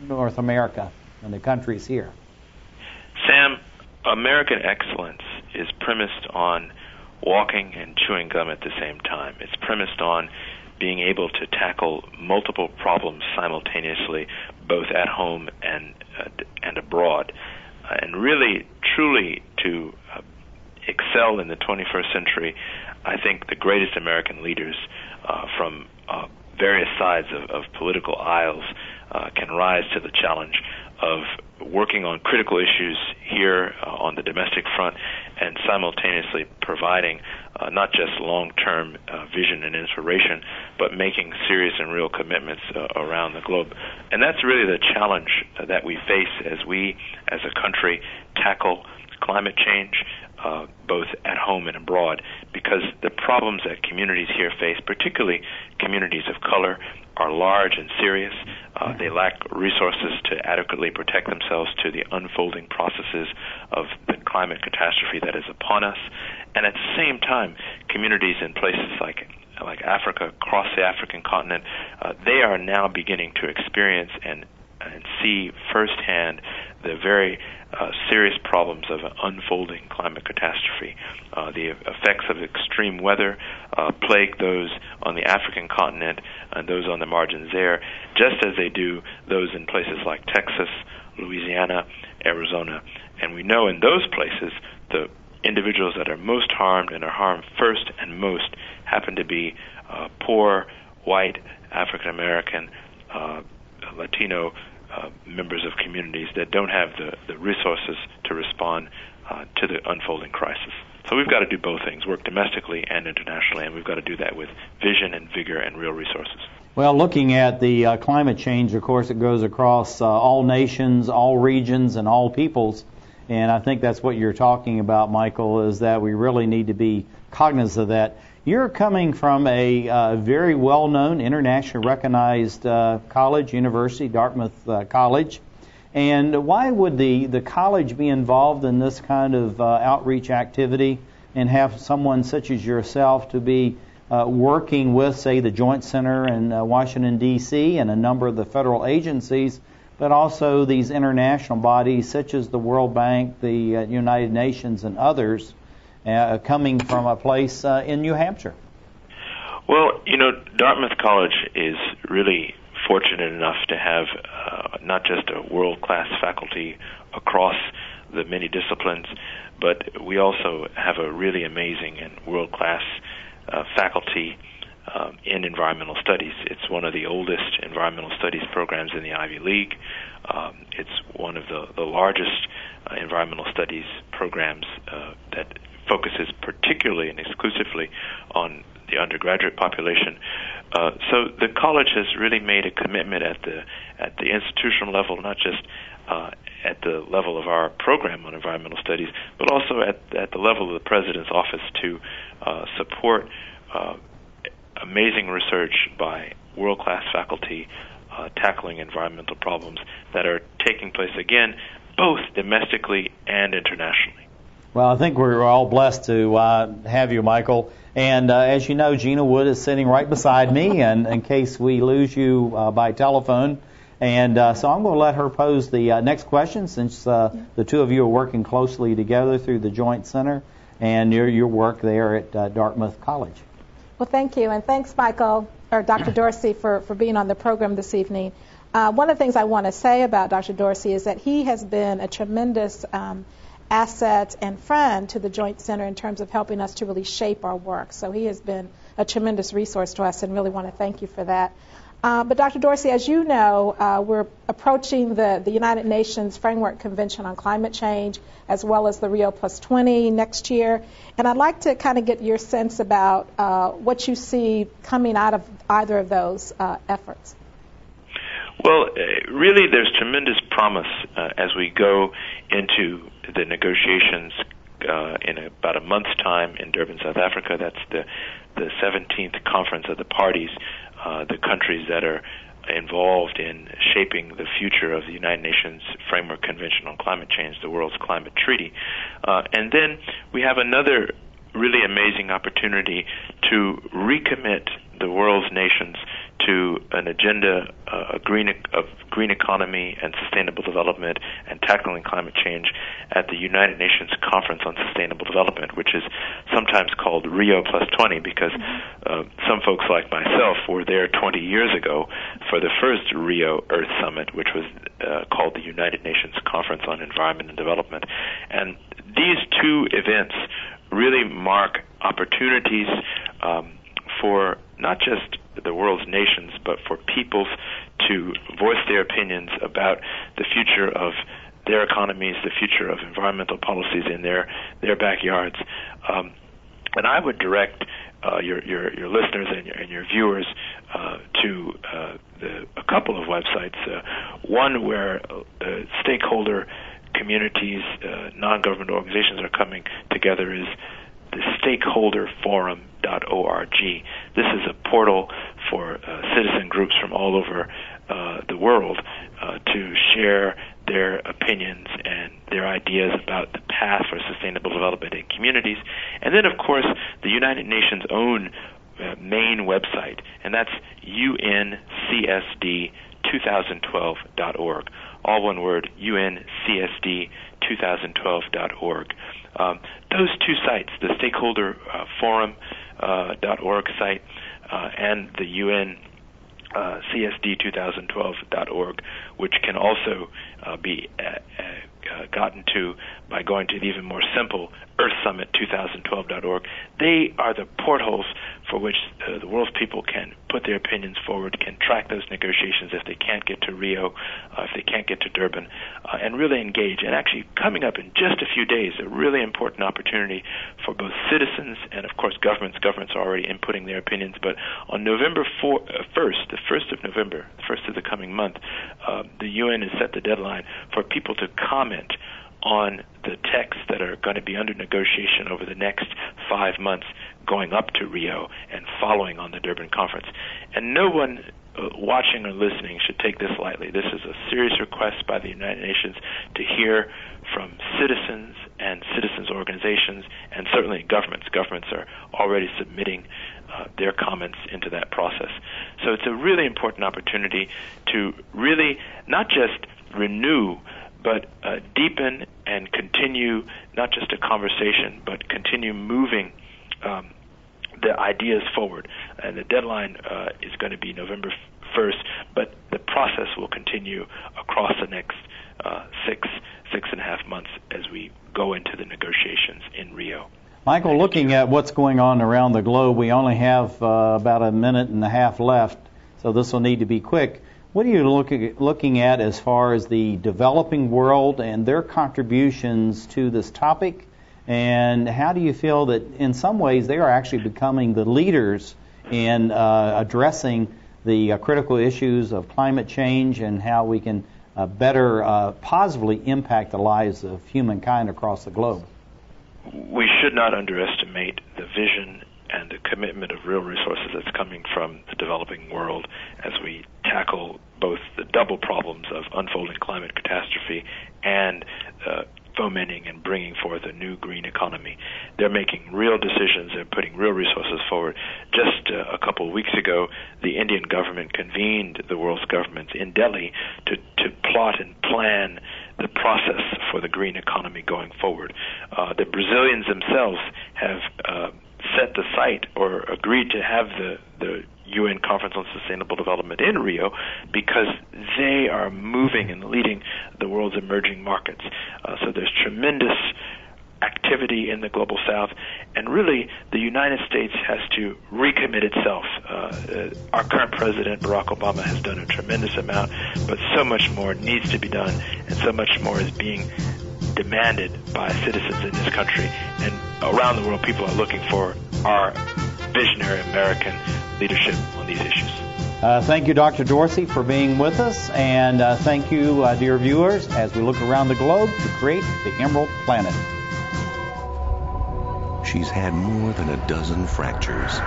North America and the countries here? Sam, American excellence is premised on walking and chewing gum at the same time. It's premised on being able to tackle multiple problems simultaneously, both at home and abroad. And really, truly, to excel in the 21st century, I think the greatest American leaders from various sides of political aisles can rise to the challenge of working on critical issues here on the domestic front and simultaneously providing not just long-term vision and inspiration, but making serious and real commitments around the globe. And that's really the challenge that we face as we, as a country, tackle climate change, both at home and abroad, because the problems that communities here face, particularly communities of color, are large and serious. They lack resources to adequately protect themselves to the unfolding processes of the climate catastrophe that is upon us. And at the same time, communities in places like like Africa, across the African continent, they are now beginning to experience and see firsthand the very serious problems of an unfolding climate catastrophe. The effects of extreme weather plague those on the African continent and those on the margins there, just as they do those in places like Texas, Louisiana, Arizona. And we know in those places the individuals that are most harmed and are harmed first and most happen to be poor, white, African American, Latino members of communities that don't have the resources to respond to the unfolding crisis. So we've got to do both things, work domestically and internationally, and we've got to do that with vision and vigor and real resources. Well, looking at the climate change, of course, it goes across all nations, all regions, and all peoples. And I think that's what you're talking about, Michael, is that we really need to be cognizant of that. You're coming from a very well-known, internationally recognized college, university, Dartmouth College. And why would the college be involved in this kind of outreach activity and have someone such as yourself to be working with, say, the Joint Center in Washington, D.C. and a number of the federal agencies, but also these international bodies such as the World Bank, the United Nations, and others, coming from a place in New Hampshire? Well, Dartmouth College is really fortunate enough to have not just a world-class faculty across the many disciplines, but we also have a really amazing and world-class faculty in environmental studies. It's one of the oldest environmental studies programs in the Ivy League. It's one of the largest environmental studies programs that focuses particularly and exclusively on the undergraduate population. So the college has really made a commitment at the institutional level, not just at the level of our program on environmental studies, but also at the level of the President's office to support amazing research by world-class faculty tackling environmental problems that are taking place, again, both domestically and internationally. Well, I think we're all blessed to have you, Michael. And as you know, Gina Wood is sitting right beside me, and in case we lose you by telephone. And so I'm going to let her pose the next question, since the two of you are working closely together through the Joint Center and your work there at Dartmouth College. Well, thank you, and thanks, Michael, or Dr. Dorsey, for being on the program this evening. One of the things I want to say about Dr. Dorsey is that he has been a tremendous asset and friend to the Joint Center in terms of helping us to really shape our work. So he has been a tremendous resource to us, and really want to thank you for that. But Dr. Dorsey, as you know, we're approaching the United Nations Framework Convention on Climate Change, as well as the Rio Plus 20 next year. And I'd like to kind of get your sense about what you see coming out of either of those efforts. Well, really, there's tremendous promise as we go into the negotiations in about a month's time in Durban, South Africa. That's the 17th conference of the parties, the countries that are involved in shaping the future of the United Nations Framework Convention on Climate Change, the world's climate treaty. And then we have another really amazing opportunity to recommit the world's nations to an agenda of green economy and sustainable development and tackling climate change at the United Nations Conference on Sustainable Development, which is sometimes called Rio Plus 20 because some folks like myself were there 20 years ago for the first Rio Earth Summit, which was called the United Nations Conference on Environment and Development. And these two events really mark opportunities for not just the world's nations, but for peoples to voice their opinions about the future of their economies, the future of environmental policies in their backyards. And I would direct your listeners and your viewers to a couple of websites. One where stakeholder communities, non-government organizations are coming together is the stakeholderforum.org. This is a portal for citizen groups from all over the world to share their opinions and their ideas about the path for sustainable development in communities. And then, of course, the United Nations' own main website, and that's uncsd2012.org. All one word, uncsd2012.org. Those two sites, the stakeholder forum.org site and the uncsd2012.org, which can also be gotten to by going to the even more simple EarthSummit2012.org. They are the portholes for which the world's people can put their opinions forward, can track those negotiations if they can't get to Rio, if they can't get to Durban, and really engage. And actually, coming up in just a few days, a really important opportunity for both citizens and, of course, governments. Governments are already inputting their opinions. But on November 1st, the 1st of November, the first of the coming month, the UN has set the deadline for people to comment on the texts that are going to be under negotiation over the next 5 months going up to Rio and following on the Durban conference. And no one watching or listening should take this lightly. This is a serious request by the United Nations to hear from citizens and citizens' organizations and certainly governments. Governments are already submitting their comments into that process. So it's a really important opportunity to really not just renew but deepen and continue not just a conversation, but continue moving the ideas forward. And the deadline is going to be November 1st, but the process will continue across the next 6.5 months as we go into the negotiations in Rio. Michael, looking at what's going on around the globe, we only have about a minute and a half left, so this will need to be quick. What are you looking at as far as the developing world and their contributions to this topic? And how do you feel that in some ways they are actually becoming the leaders in addressing the critical issues of climate change and how we can better positively impact the lives of humankind across the globe? We should not underestimate the vision and the commitment of real resources that's coming from the developing world as we tackle both the double problems of unfolding climate catastrophe and fomenting and bringing forth a new green economy. They're making real decisions. They're putting real resources forward. Just a couple of weeks ago, the Indian government convened the world's governments in Delhi to plot and plan the process for the green economy going forward. The Brazilians themselves have set the site or agreed to have the UN Conference on Sustainable Development in Rio because they are moving and leading the world's emerging markets. So there's tremendous activity in the global south, and really the United States has to recommit itself. Our current president, Barack Obama, has done a tremendous amount, but so much more needs to be done, and so much more is being demanded by citizens in this country. And around the world, people are looking for our visionary American leadership on these issues. Thank you, Dr. Dorsey, for being with us, and thank you, dear viewers, as we look around the globe to create the Emerald Planet. She's had more than a dozen fractures.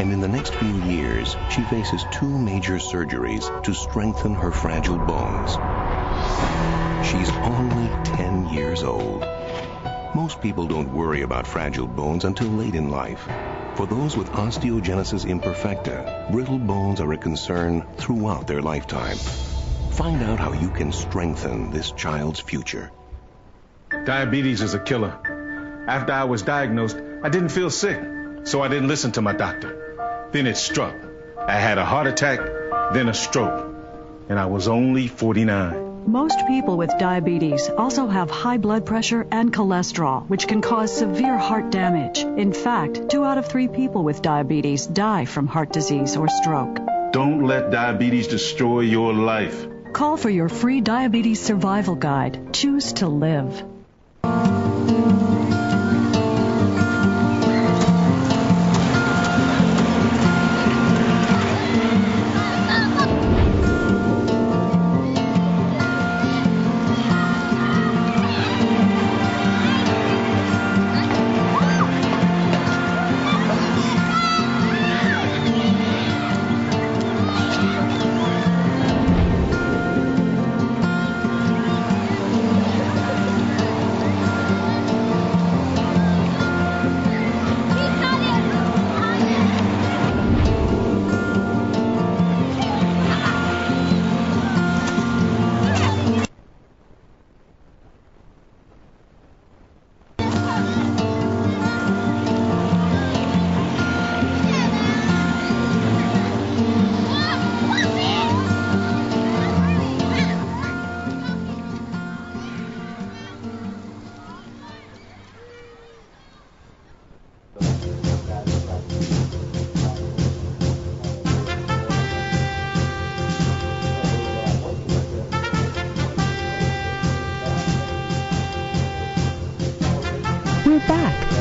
And in the next few years, she faces 2 major surgeries to strengthen her fragile bones. She's only 10 years old. Most people don't worry about fragile bones until late in life. For those with osteogenesis imperfecta, brittle bones are a concern throughout their lifetime. Find out how you can strengthen this child's future. Diabetes is a killer. After I was diagnosed, I didn't feel sick, so I didn't listen to my doctor. Then it struck. I had a heart attack, then a stroke, and I was only 49. Most people with diabetes also have high blood pressure and cholesterol, which can cause severe heart damage. In fact, 2 out of 3 people with diabetes die from heart disease or stroke. Don't let diabetes destroy your life. Call for your free diabetes survival guide. Choose to live.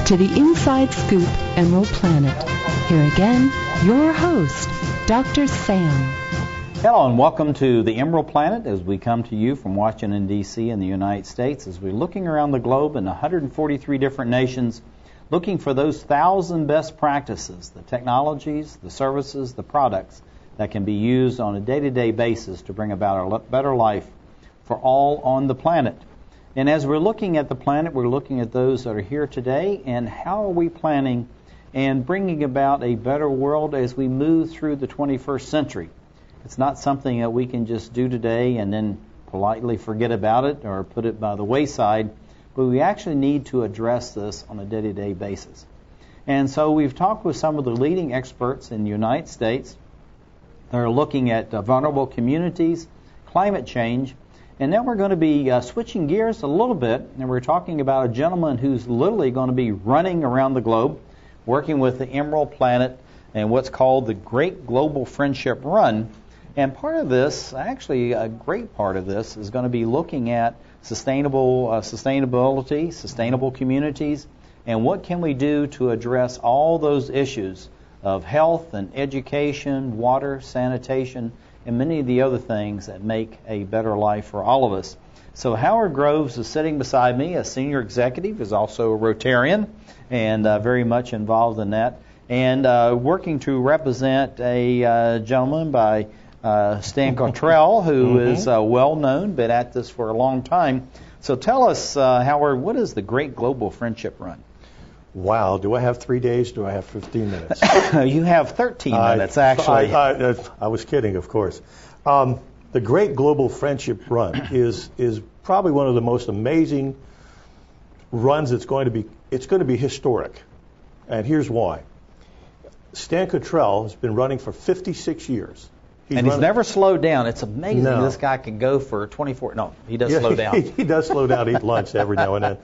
to the Inside Scoop Emerald Planet. Here again, your host, Dr. Sam. Hello and welcome to the Emerald Planet as we come to you from Washington, D.C. in the United States as we're looking around the globe in 143 different nations, looking for those 1,000 best practices, the technologies, the services, the products that can be used on a day-to-day basis to bring about a better life for all on the planet. And as we're looking at the planet, we're looking at those that are here today and how are we planning and bringing about a better world as we move through the 21st century. It's not something that we can just do today and then politely forget about it or put it by the wayside, but we actually need to address this on a day-to-day basis. And so we've talked with some of the leading experts in the United States that are looking at vulnerable communities, climate change, and now we're going to be switching gears a little bit, and we're talking about a gentleman who's literally going to be running around the globe, working with the Emerald Planet and what's called the Great Global Friendship Run. And part of this, actually a great part of this, is going to be looking at sustainability, sustainable communities, and what can we do to address all those issues of health and education, water, sanitation, and many of the other things that make a better life for all of us. So Howard Groves is sitting beside me, a senior executive, is also a Rotarian, and very much involved in that, and working to represent a gentleman by Stan Cottrell, who is well known, been at this for a long time. So tell us, Howard, what is the Great Global Friendship Run? Wow, do I have 3 days? Do I have 15 minutes? You have 13 minutes, actually. I was kidding, of course. The Great Global Friendship Run is probably one of the most amazing runs. It's going to be historic, and here's why. Stan Cottrell has been running for 56 years. He's never slowed down. It's amazing this guy can go for 24. No, he does slow down. He does slow down, eat lunch every now and then.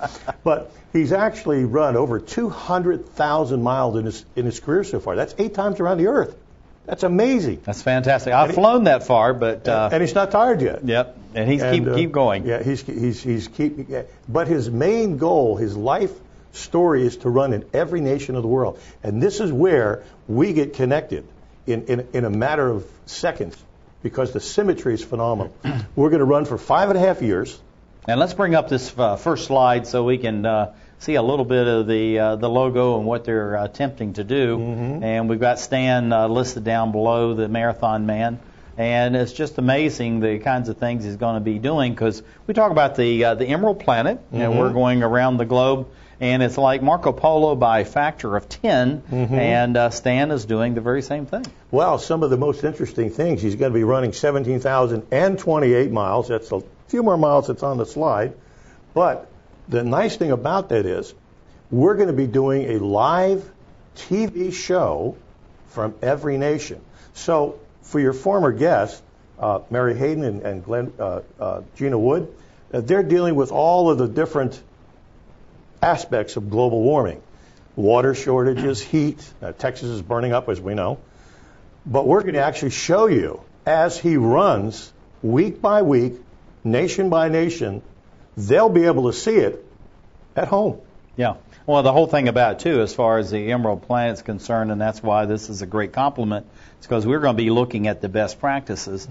But he's actually run over 200,000 miles in his career so far. That's 8 times around the Earth. That's amazing. That's fantastic. I've flown that far, but and he's not tired yet. Yep, and he's keep going. Yeah, he's keeping. But his main goal, his life story, is to run in every nation of the world, and this is where we get connected. In a matter of seconds, because the symmetry is phenomenal. We're going to run for 5.5 years. And let's bring up this first slide so we can see a little bit of the logo and what they're attempting to do. And we've got Stan listed down below, the Marathon Man. And it's just amazing the kinds of things he's going to be doing, because we talk about the Emerald Planet, and we're going around the globe. And it's like Marco Polo by a factor of 10, and Stan is doing the very same thing. Well, some of the most interesting things, he's going to be running 17,028 miles. That's a few more miles that's on the slide. But the nice thing about that is we're going to be doing a live TV show from every nation. So for your former guests, Mary Hayden and Gina Wood, they're dealing with all of the different aspects of global warming, water shortages, heat. Texas is burning up, as we know. But we're going to actually show you, as he runs, week by week, nation by nation, they'll be able to see it at home. Yeah. Well, the whole thing about it, too, as far as the Emerald Planet is concerned, and that's why this is a great compliment, it's because we're going to be looking at the best practices.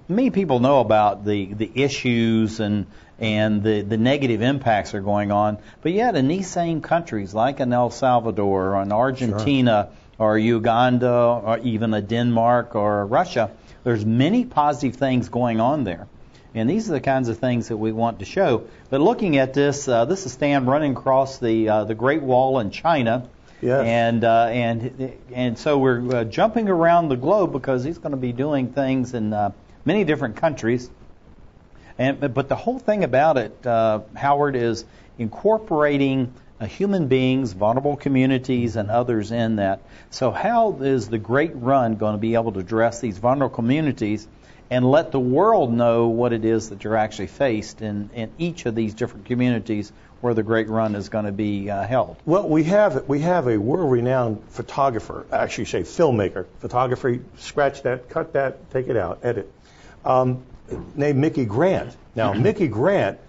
Many people know about the issues and the negative impacts that are going on, but yet in these same countries, like in El Salvador or in Argentina or Uganda or even Denmark or Russia, there's many positive things going on there. And these are the kinds of things that we want to show. But looking at this, this is Stan running across the Great Wall in China. Yes. And so we're jumping around the globe because he's going to be doing things in many different countries. But the whole thing about it, Howard, is incorporating human beings, vulnerable communities, and others in that. So how is the Great Run going to be able to address these vulnerable communities and let the world know what it is that you're actually faced in each of these different communities where the Great Run is going to be held? Well, we have a world-renowned photographer, actually say filmmaker, photographer, scratch that, cut that, take it out, edit, named Mickey Grant. Now, Mickey Grant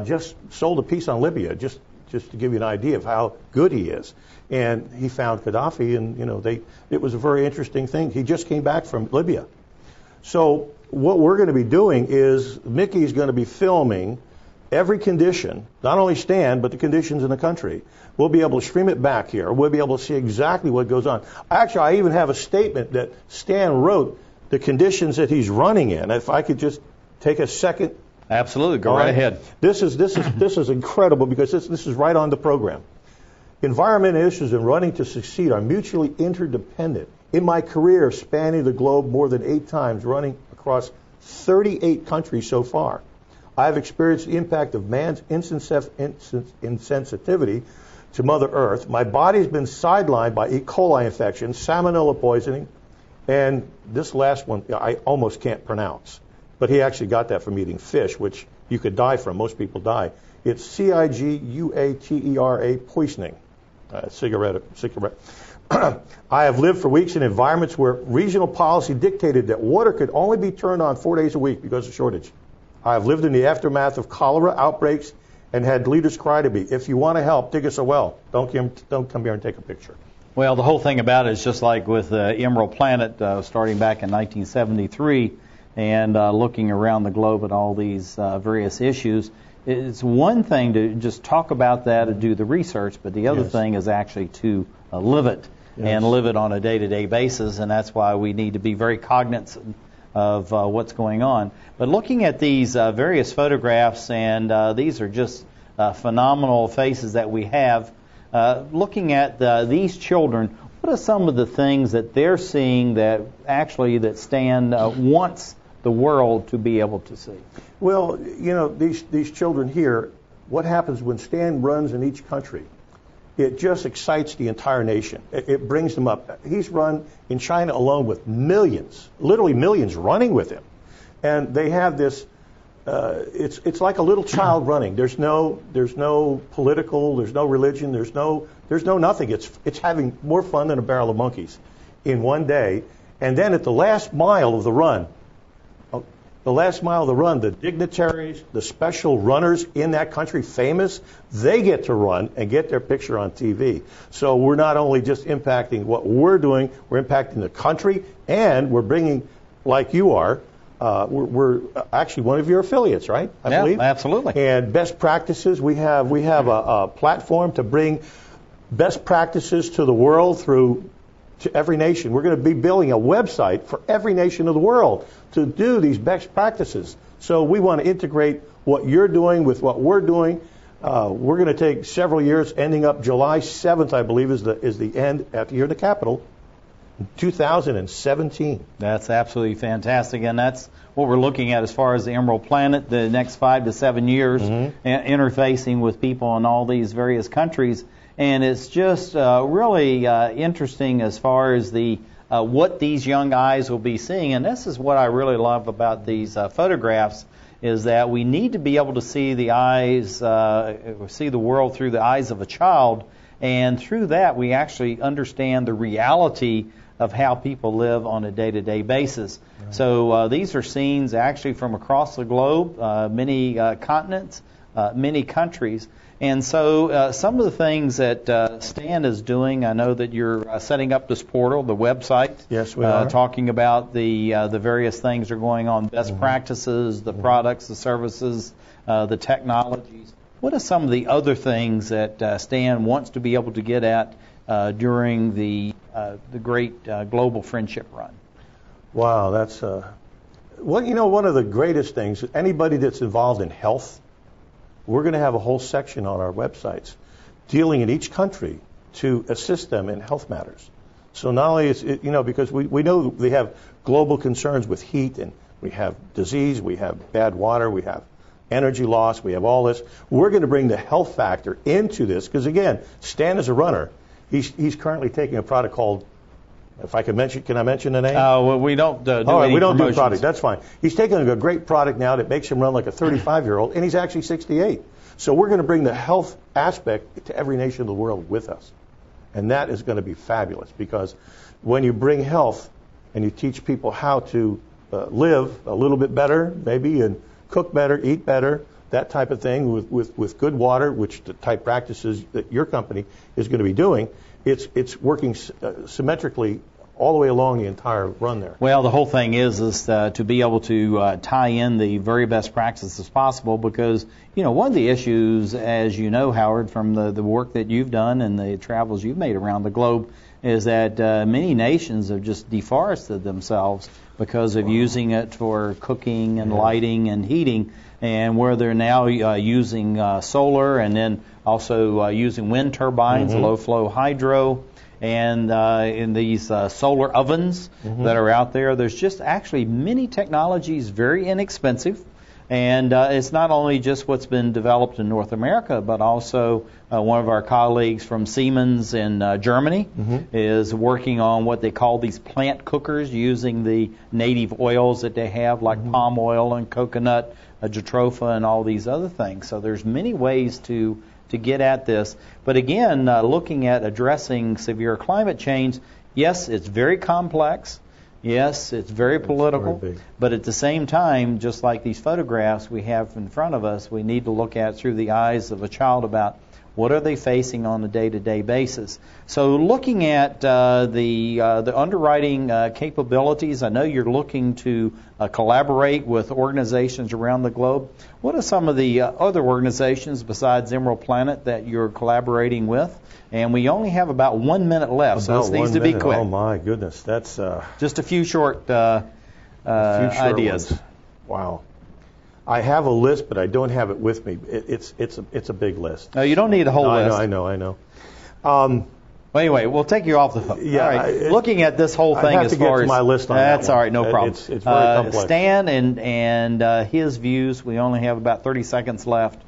just sold a piece on Libya just just to give you an idea of how good he is. And he found Gaddafi, and it was a very interesting thing. He just came back from Libya. So what we're going to be doing is Mickey's going to be filming every condition, not only Stan, but the conditions in the country. We'll be able to stream it back here. We'll be able to see exactly what goes on. Actually, I even have a statement that Stan wrote, the conditions that he's running in. If I could just take a second. Absolutely, go right ahead. This is incredible because this is right on the program. Environmental issues and running to succeed are mutually interdependent. In my career, spanning the globe more than 8 times, running across 38 countries so far, I've experienced the impact of man's insensitivity to Mother Earth. My body's been sidelined by E. coli infection, salmonella poisoning, and this last one I almost can't pronounce. But he actually got that from eating fish, which you could die from. Most people die. It's CIGUATERA poisoning. Cigarette. I have lived for weeks in environments where regional policy dictated that water could only be turned on 4 days a week because of shortage. I have lived in the aftermath of cholera outbreaks and had leaders cry to me, if you want to help, dig us a well. Don't come here and take a picture. Well, the whole thing about it is just like with Emerald Planet starting back in 1973 and looking around the globe at all these various issues. It's one thing to just talk about that and do the research, but the other thing is actually to live it and live it on a day-to-day basis, and that's why we need to be very cognizant of what's going on. But looking at these various photographs, and these are just phenomenal faces that we have, looking at these children, what are some of the things that they're seeing that Stan wants the world to be able to see? Well, these children here, what happens when Stan runs in each country? It just excites the entire nation. It brings them up. He's run in China alone with millions, literally millions, running with him. And they have this, it's like a little child running. There's no political, there's no religion, there's no nothing. It's having more fun than a barrel of monkeys in one day. And then at the last mile of the run, the dignitaries, the special runners in that country, famous, they get to run and get their picture on TV. So we're not only just impacting what we're doing, we're impacting the country, and we're bringing, like you are, we're actually one of your affiliates, right? I believe. Absolutely. And best practices, we have a platform to bring best practices to the world to every nation. We're going to be building a website for every nation of the world to do these best practices. So we want to integrate what you're doing with what we're doing. We're going to take several years, ending up July 7th, I believe, is the end here in the Capitol, 2017. That's absolutely fantastic, and that's what we're looking at as far as the Emerald Planet, the next 5 to 7 years, interfacing with people in all these various countries. And it's just really interesting as far as what these young eyes will be seeing. And this is what I really love about these photographs, is that we need to be able to see the eyes, see the world through the eyes of a child. And through that, we actually understand the reality of how people live on a day-to-day basis. Right. So these are scenes actually from across the globe, many continents, many countries. And so some of the things that Stan is doing, I know that you're setting up this portal, the website. Yes, we are. Talking about the various things that are going on, best practices, the products, the services, the technologies. What are some of the other things that Stan wants to be able to get at during the great global friendship run? Wow, that's one of the greatest things. Anybody that's involved in health, we're going to have a whole section on our websites dealing in each country to assist them in health matters. So not only is it, because we know they have global concerns with heat, and we have disease, we have bad water, we have energy loss, we have all this. We're going to bring the health factor into this because, again, Stan is a runner. He's currently taking a product called, if I can I mention the name? Well, we don't do all right, any we don't promotions. do product. That's fine. He's taking a great product now that makes him run like a 35-year-old, and he's actually 68. So we're going to bring the health aspect to every nation of the world with us. And that is going to be fabulous because when you bring health and you teach people how to live a little bit better, maybe, and cook better, eat better, that type of thing with good water, which the type practices that your company is going to be doing, it's working symmetrically all the way along the entire run there. Well, the whole thing is to be able to tie in the very best practices possible, because, you know, one of the issues, as you know, Howard, from the work that you've done and the travels you've made around the globe, is that many nations have just deforested themselves because of using it for cooking and lighting and heating, and where they're now using solar and then also using wind turbines, low-flow hydro, and in these solar ovens that are out there. There's just actually many technologies, very inexpensive, and it's not only just what's been developed in North America, but also one of our colleagues from Siemens in Germany is working on what they call these plant cookers, using the native oils that they have, like palm oil and coconut, jatropha, and all these other things. So there's many ways to get at this. But again, looking at addressing severe climate change, yes, it's very complex. Yes, it's very political. Very big. But at the same time, just like these photographs we have in front of us, we need to look at through the eyes of a child about what are they facing on a day-to-day basis. So looking at the underwriting capabilities, I know you're looking to collaborate with organizations around the globe. What are some of the other organizations besides Emerald Planet that you're collaborating with? And we only have about 1 minute left, so this needs to be quick. Oh, my goodness. That's just a few short ideas. Ones. Wow. I have a list, but I don't have it with me. It's a big list. No, you don't need a whole list. I know. Well, anyway, we'll take you off the hook. Yeah, all right. Looking at this whole thing, I have as to far get to as my list on that's that all one. right, no problem. It's very complex. Stan and his views. We only have about 30 seconds left.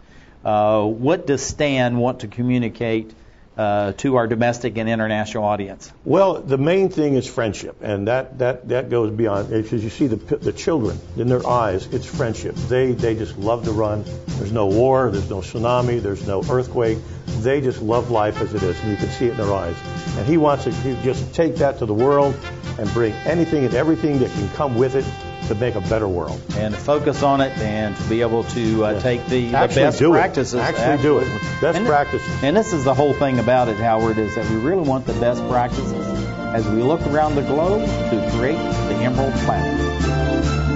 What does Stan want to communicate to our domestic and international audience? Well, the main thing is friendship, and that goes beyond. Because you see the children in their eyes, it's friendship. They just love to run. There's no war, there's no tsunami, there's no earthquake. They just love life as it is, and you can see it in their eyes. And he wants to just take that to the world and bring anything and everything that can come with it to make a better world. And to focus on it and to be able to take the best practices. Actually do it. Best practices. And this is the whole thing about it, Howard, is that we really want the best practices as we look around the globe to create the Emerald Planet.